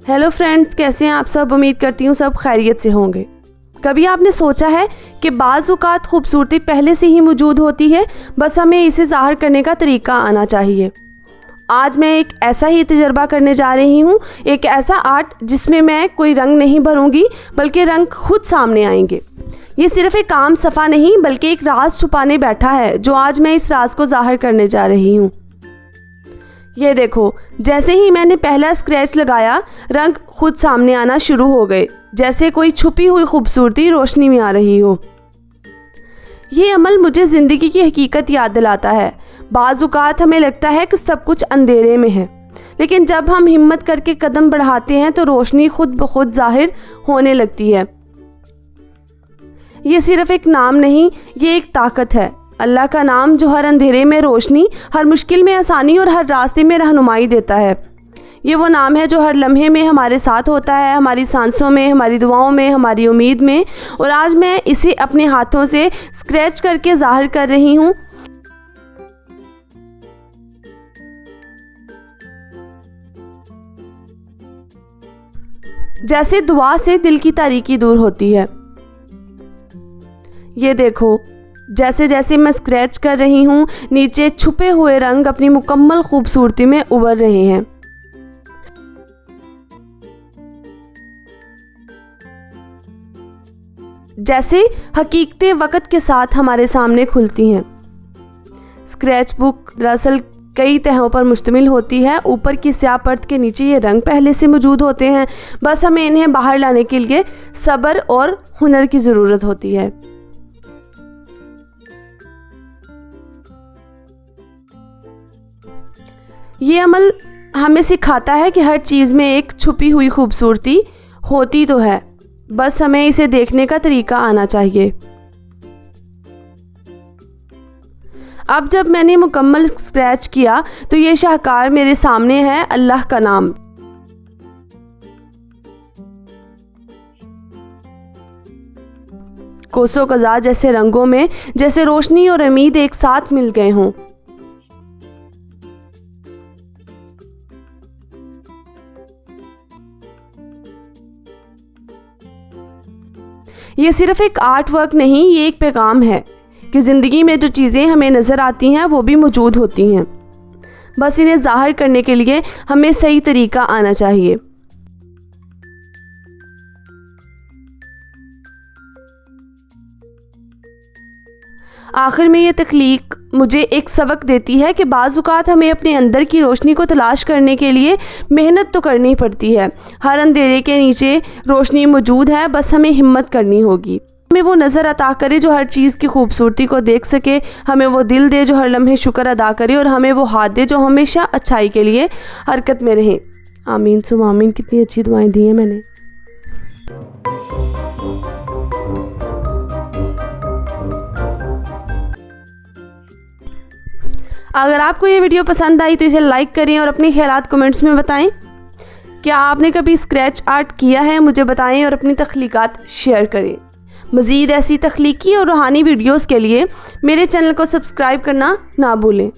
Hello friends, कैसे हैं आप सब। उम्मीद करती हूँ सब खैरियत से होंगे। कभी आपने सोचा है कि बाज़ औक़ात खूबसूरती पहले से ही मौजूद होती है, बस हमें इसे ज़ाहिर करने का तरीका आना चाहिए। आज मैं एक ऐसा ही तजर्बा करने जा रही हूँ, एक ऐसा आर्ट जिसमें मैं कोई रंग नहीं भरूँगी बल्कि रंग खुद सामने आएंगे। ये सिर्फ़ एक आम सफ़ा नहीं बल्कि एक राज छुपाने बैठा है, जो आज मैं इस राज को ज़ाहिर करने जा रही हूँ। ये देखो, जैसे ही मैंने पहला स्क्रैच लगाया, रंग खुद सामने आना शुरू हो गए, जैसे कोई छुपी हुई खूबसूरती रोशनी में आ रही हो। ये अमल मुझे ज़िंदगी की हकीकत याद दिलाता है। बाज़ औक़ात हमें लगता है कि सब कुछ अंधेरे में है, लेकिन जब हम हिम्मत करके कदम बढ़ाते हैं तो रोशनी खुद ब खुद ज़ाहिर होने लगती है। ये सिर्फ़ एक नाम नहीं, ये एक ताकत है। अल्लाह का नाम जो हर अंधेरे में रोशनी, हर मुश्किल में आसानी और हर रास्ते में रहनुमाई देता है। ये वो नाम है जो हर लम्हे में हमारे साथ होता है, हमारी सांसों में, हमारी दुआओं में, हमारी उम्मीद में। और आज मैं इसे अपने हाथों से स्क्रैच करके ज़ाहिर कर रही हूँ। जैसे दुआ से दिल की तारीकी दूर होती है। ये देखो, जैसे जैसे मैं स्क्रैच कर रही हूँ, नीचे छुपे हुए रंग अपनी मुकम्मल खूबसूरती में उभर रहे हैं। जैसे हकीकतें वक़्त के साथ हमारे सामने खुलती हैं। स्क्रैच बुक दरअसल कई तहों पर मुश्तमिल होती है। ऊपर की स्याह परत के नीचे ये रंग पहले से मौजूद होते हैं, बस हमें इन्हें बाहर लाने के लिए सब्र और हुनर की ज़रूरत होती है। ये अमल हमें सिखाता है कि हर चीज़ में एक छुपी हुई खूबसूरती होती तो है, बस हमें इसे देखने का तरीका आना चाहिए। अब जब मैंने मुकम्मल स्क्रैच किया तो ये शाहकार मेरे सामने है, अल्लाह का नाम। कोसों कज़ा जैसे रंगों में, जैसे रोशनी और उम्मीद एक साथ मिल गए हों। ये सिर्फ़ एक आर्ट वर्क नहीं, ये एक पैगाम है कि ज़िंदगी में जो चीज़ें हमें नज़र आती हैं वो भी मौजूद होती हैं, बस इन्हें ज़ाहिर करने के लिए हमें सही तरीका आना चाहिए। आखिर में ये तख्लीक मुझे एक सबक देती है कि बाज़ औक़ात हमें अपने अंदर की रोशनी को तलाश करने के लिए मेहनत तो करनी पड़ती है। हर अंधेरे के नीचे रोशनी मौजूद है, बस हमें हिम्मत करनी होगी। हमें वो नज़र अता करे जो हर चीज़ की खूबसूरती को देख सके, हमें वो दिल दे जो हर लम्हे शुक्र अदा करे, और हमें वो हाथ दे जो हमेशा अच्छाई के लिए हरकत में रहे। आमीन सुम आमीन। कितनी अच्छी दुआएं दी हैं मैंने। अगर आपको ये वीडियो पसंद आई तो इसे लाइक करें और अपने ख्यालात कमेंट्स में बताएं। क्या आपने कभी स्क्रैच आर्ट किया है, मुझे बताएं और अपनी तख्लीकात शेयर करें। मज़ीद ऐसी तख्लीकी और रूहानी वीडियोस के लिए मेरे चैनल को सब्सक्राइब करना ना भूलें।